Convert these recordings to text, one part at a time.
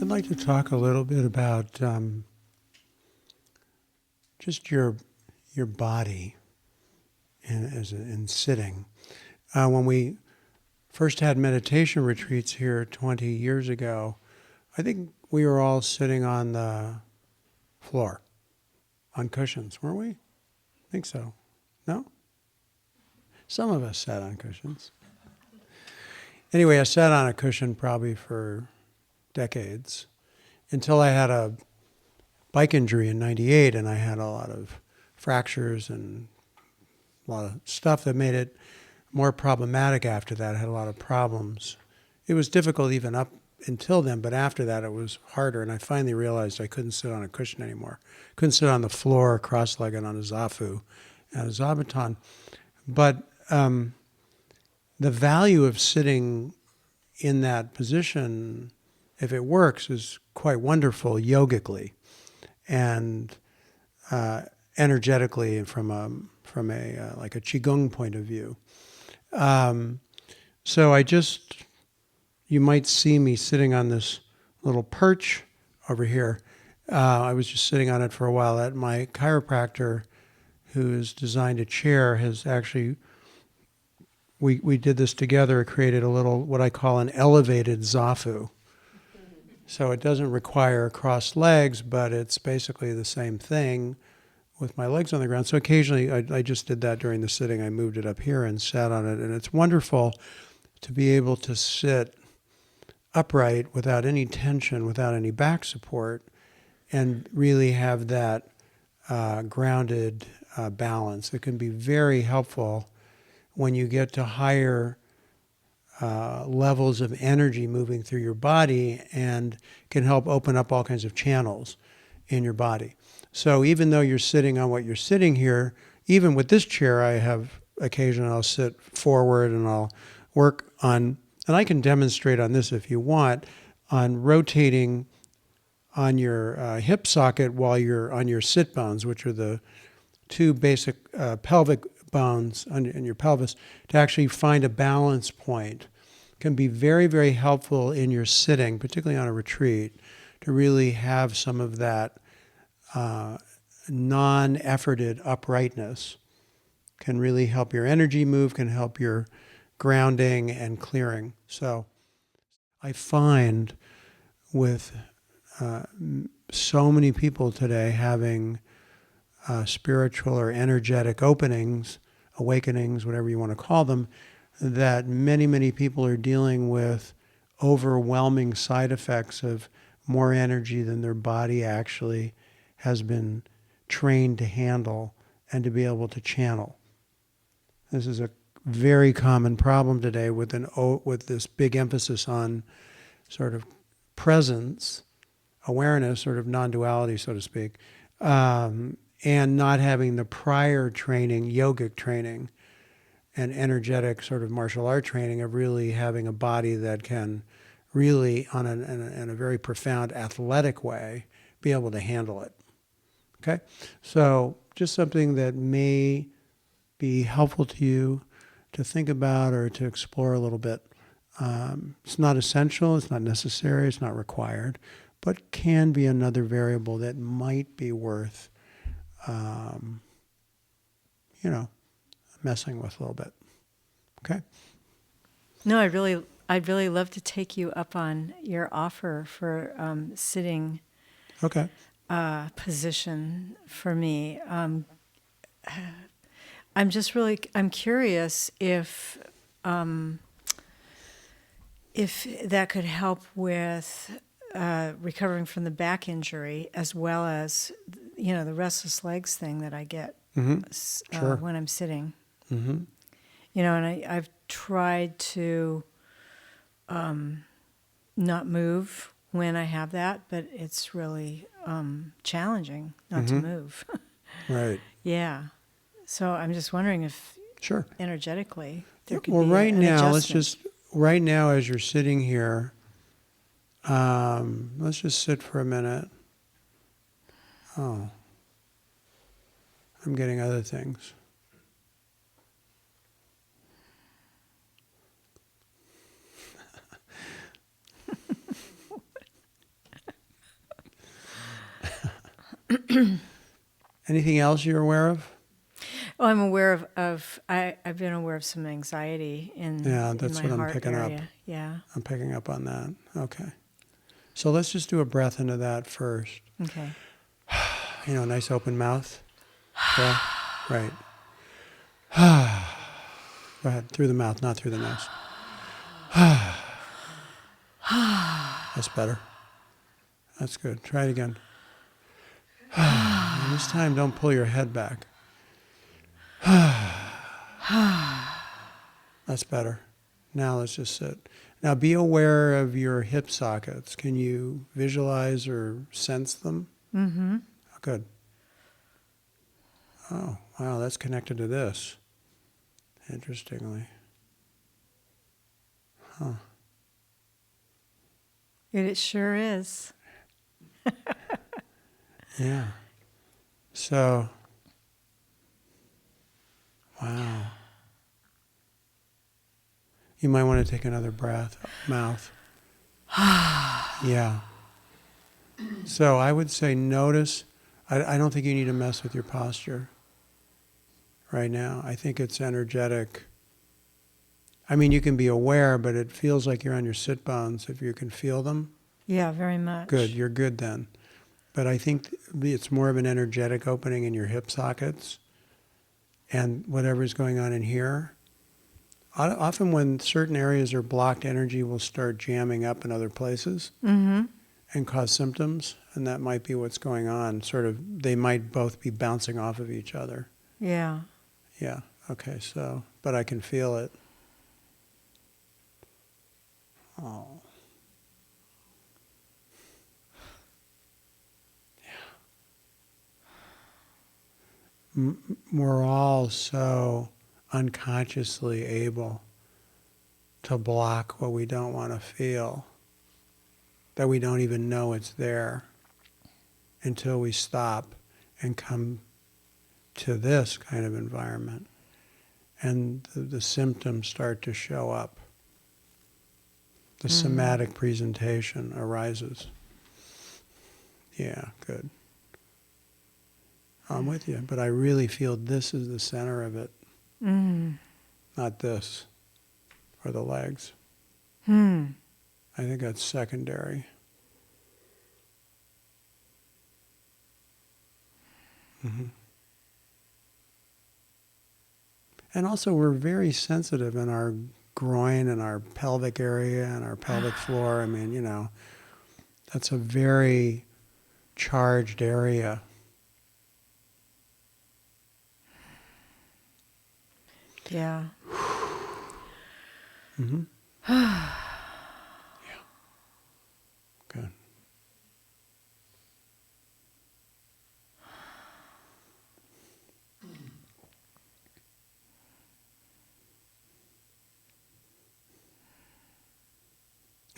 I'd like to talk a little bit about just your body in sitting. When we first had meditation retreats here 20 years ago, I think we were all sitting on the floor, on cushions, weren't we? I think so. No? Some of us sat on cushions. Anyway, I sat on a cushion probably for decades until I had a bike injury in '98, and I had a lot of fractures and a lot of stuff that made it more problematic after that. I had a lot of problems. It was difficult even up until then, but after that it was harder, and I finally realized I couldn't sit on a cushion anymore. Couldn't sit on the floor cross-legged on a Zafu and a Zabuton. But the value of sitting in that position, if it works, is quite wonderful yogically and energetically, and from a like a qigong point of view. So you might see me sitting on this little perch over here. I was just sitting on it for a while. That my chiropractor, who has designed a chair, has actually. We did this together, created a little, what I call an elevated Zafu. So it doesn't require crossed legs, but it's basically the same thing with my legs on the ground. So occasionally, I just did that during the sitting. I moved it up here and sat on it. And it's wonderful to be able to sit upright without any tension, without any back support, and really have that grounded balance. It can be very helpful when you get to higher levels of energy moving through your body, and can help open up all kinds of channels in your body. So even though you're sitting on what you're sitting here, even with this chair, I have occasionally I'll sit forward and I'll work on, and I can demonstrate on this if you want, on rotating on your hip socket while you're on your sit bones, which are the two basic pelvic bones in your pelvis, to actually find a balance point. Can be very, very helpful in your sitting, particularly on a retreat, to really have some of that non-efforted uprightness. Can really help your energy move, can help your grounding and clearing. So I find with so many people today having spiritual or energetic openings, awakenings, whatever you want to call them, that many, many people are dealing with overwhelming side effects of more energy than their body actually has been trained to handle and to be able to channel. This is a very common problem today with this big emphasis on sort of presence, awareness, sort of non-duality, so to speak, and not having the prior training, yogic training, and energetic sort of martial art training of really having a body that can really, in a very profound athletic way, be able to handle it. Okay? So just something that may be helpful to you to think about or to explore a little bit. It's not essential, it's not necessary, it's not required, but can be another variable that might be worth messing with a little bit. Okay? No, I'd really love to take you up on your offer for sitting position for me. I'm curious if that could help with recovering from the back injury, as well as the restless legs thing that I get when I'm sitting. Mm-hmm. And I've tried to not move when I have that, but it's really challenging not to move. Right. Yeah. So I'm just wondering if energetically there could be an adjustment. Right now as you're sitting here, let's just sit for a minute. Oh, I'm getting other things. Anything else you're aware of? Oh, I'm aware I've been aware of some anxiety in That's my what I'm heart picking area. up. Yeah. I'm picking up on that. Okay. So let's just do a breath into that first. Okay. Nice open mouth. Breath. Right. Go ahead. Through the mouth, not through the nose. That's better. That's good. Try it again. And this time, don't pull your head back. That's better. Now let's just sit. Now be aware of your hip sockets. Can you visualize or sense them? Mm-hmm. Oh, good. Oh, wow, that's connected to this. Interestingly. Huh. It sure is. Yeah. So, wow. You might want to take another breath, mouth. Yeah. So I would say notice, I don't think you need to mess with your posture right now. I think it's energetic. I mean, you can be aware, but it feels like you're on your sit bones if you can feel them. Yeah, very much. Good, you're good then. But I think it's more of an energetic opening in your hip sockets and whatever's going on in here. Often when certain areas are blocked, energy will start jamming up in other places and cause symptoms, and that might be what's going on. They might both be bouncing off of each other. Yeah. Yeah, okay, but I can feel it. Oh. We're all so unconsciously able to block what we don't want to feel, that we don't even know it's there until we stop and come to this kind of environment. And the symptoms start to show up. The somatic presentation arises. Yeah, good. I'm with you, but I really feel this is the center of it, not this, or the legs. I think that's secondary. And also, we're very sensitive in our groin and our pelvic area and our pelvic floor. I mean, that's a very charged area. Yeah. Yeah. Good.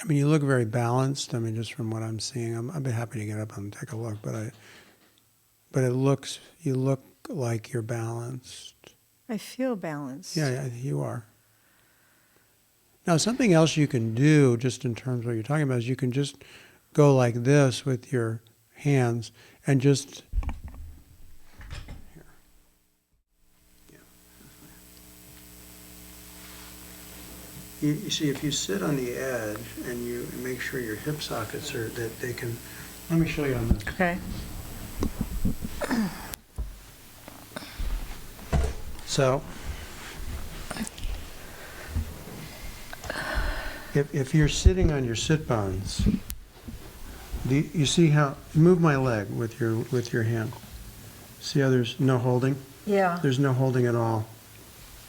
I mean, you look very balanced. I mean, just from what I'm seeing, I'd be happy to get up and take a look. But you look like you're balanced. I feel balanced. Yeah, you are. Now, something else you can do, just in terms of what you're talking about, is you can just go like this with your hands and just. Here. Yeah. You see, if you sit on the edge and you make sure your hip sockets are that they can. Let me show you on this. Okay. So, if you're sitting on your sit bones, you see how, move my leg with your hand. See how there's no holding? Yeah. There's no holding at all,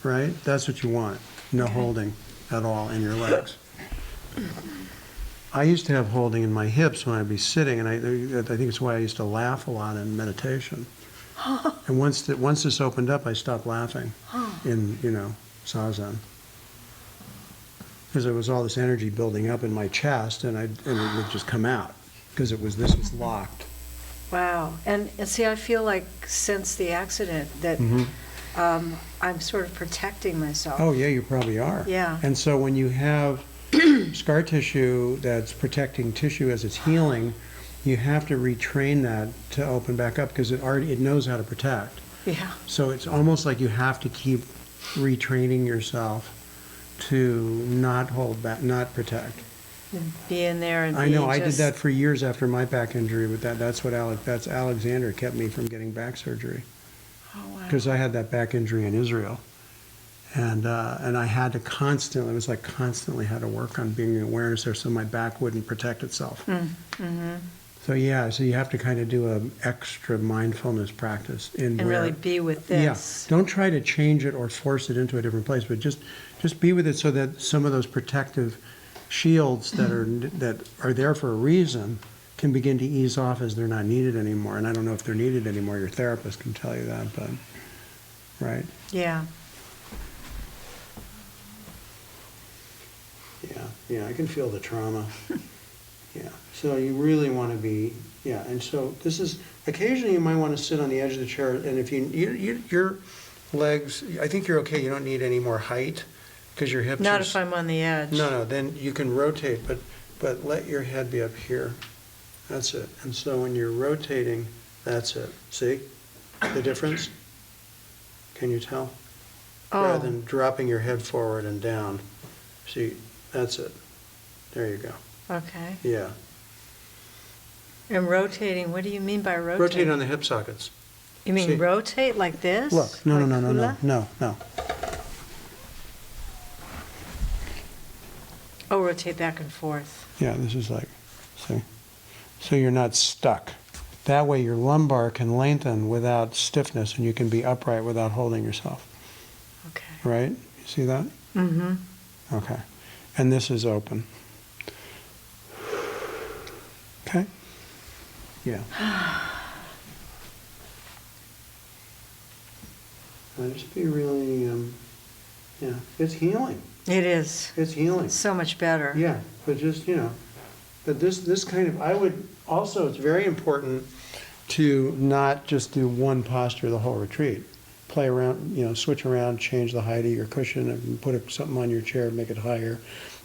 right? That's what you want, no holding at all in your legs. I used to have holding in my hips when I'd be sitting, and I think it's why I used to laugh a lot in meditation. And once this opened up, I stopped laughing in, Zazen. Because there was all this energy building up in my chest, and it would just come out, because this was locked. Wow. And see, I feel like since the accident that I'm sort of protecting myself. Oh, yeah, you probably are. Yeah. And so when you have scar tissue that's protecting tissue as it's healing, you have to retrain that to open back up because it knows how to protect. Yeah. So it's almost like you have to keep retraining yourself to not hold back, not protect. Be in there and be I know, I did just- that for years after my back injury, but that's Alexander kept me from getting back surgery. Oh, wow. Because I had that back injury in Israel. And I had to constantly, it was like constantly had to work on being awareness there so my back wouldn't protect itself. Mm-hmm. So yeah, so you have to kind of do an extra mindfulness practice And really be with this. Yeah, don't try to change it or force it into a different place, but just be with it so that some of those protective shields that are there for a reason can begin to ease off as they're not needed anymore. And I don't know if they're needed anymore. Your therapist can tell you that, but right? Yeah. Yeah, I can feel the trauma. Yeah, so you really want to be, yeah, and so this is, occasionally you might want to sit on the edge of the chair, and if your legs, I think you're okay, you don't need any more height, because your hips Not are... if I'm on the edge. No, then you can rotate, but let your head be up here. That's it. And so when you're rotating, that's it. See the difference? Can you tell? Oh. Rather than dropping your head forward and down. See, that's it. There you go. Okay. Yeah. And rotating, what do you mean by rotating? Rotate on the hip sockets. You mean See? rotate like this? Look, no. Like hula? No. Oh, rotate back and forth. Yeah, this is like, see? So you're not stuck. That way your lumbar can lengthen without stiffness and you can be upright without holding yourself. Okay. Right? You see that? Mm-hmm. Okay. And this is open. Okay? Yeah. Just be really, yeah, it's healing. It is. It's healing. So much better. Yeah, but just, but this kind of, I would, also, it's very important to not just do one posture the whole retreat. Play around, switch around, change the height of your cushion, and put something on your chair, make it higher,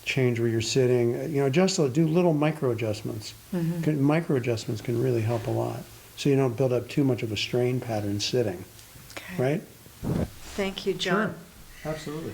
change where you're sitting, do little micro adjustments. Mm-hmm. Micro adjustments can really help a lot. So you don't build up too much of a strain pattern sitting, Okay. right? Thank you, John. Sure, absolutely.